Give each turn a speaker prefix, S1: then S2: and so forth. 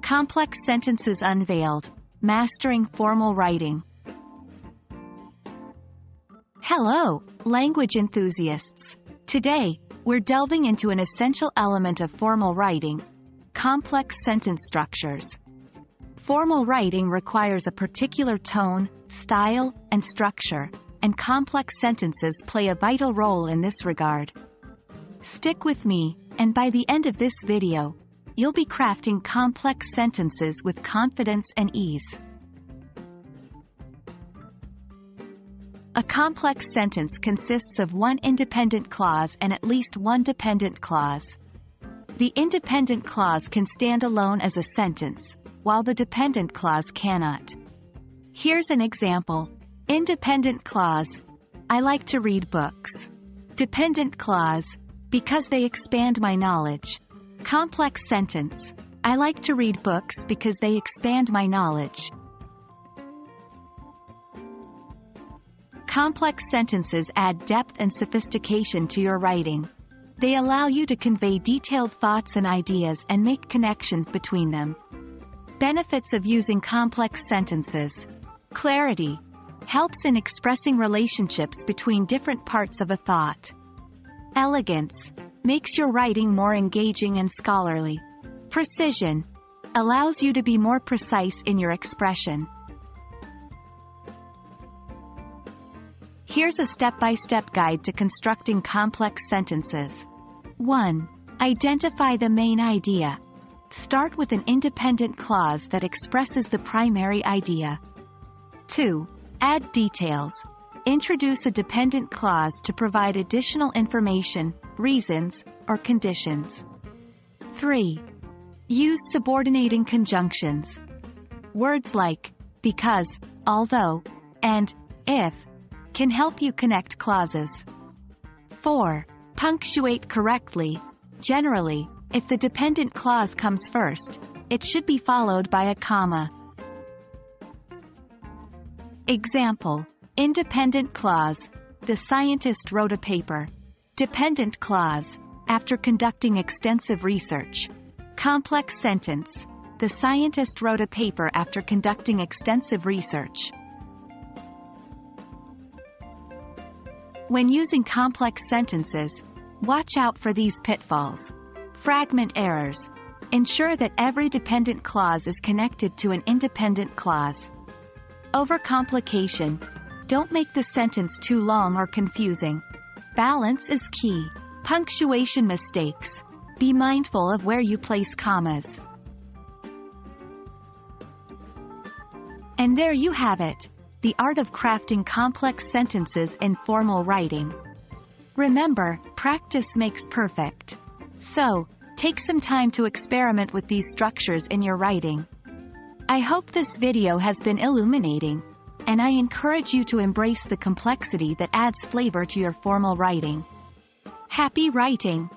S1: Complex sentences unveiled. Mastering formal writing. Hello, language enthusiasts. Today, we're delving into an essential element of formal writing: complex sentence structures. Formal writing requires a particular tone, style, and structure, and complex sentences play a vital role in this regard. Stick with me, and by the end of this video, you'll be crafting complex sentences with confidence and ease. A complex sentence consists of one independent clause and at least one dependent clause. The independent clause can stand alone as a sentence, while the dependent clause cannot. Here's an example. Independent clause: I like to read books. Dependent clause: because they expand my knowledge. Complex sentence: I like to read books because they expand my knowledge. Complex sentences add depth and sophistication to your writing. They allow you to convey detailed thoughts and ideas and make connections between them. Benefits of using complex sentences: clarity: helps in expressing relationships between different parts of a thought. Elegance: makes your writing more engaging and scholarly. Precision: allows you to be more precise in your expression. Here's a step-by-step guide to constructing complex sentences. 1. Identify the main idea. Start with an independent clause that expresses the primary idea. 2. Add details. Introduce a dependent clause to provide additional information, reasons, or conditions. 3. Use subordinating conjunctions. Words like because, although, and if can help you connect clauses. 4. Punctuate correctly. Generally, if the dependent clause comes first, it should be followed by a comma. Example: independent clause: the scientist wrote a paper. Dependent clause: after conducting extensive research. Complex sentence: the scientist wrote a paper after conducting extensive research. When using complex sentences, watch out for these pitfalls. Fragment errors: ensure that every dependent clause is connected to an independent clause. Overcomplication: don't make the sentence too long or confusing. Balance is key. Punctuation mistakes: be mindful of where you place commas. And there you have it, the art of crafting complex sentences in formal writing. Remember, practice makes perfect. So, take some time to experiment with these structures in your writing. I hope this video has been illuminating, and I encourage you to embrace the complexity that adds flavor to your formal writing. Happy writing!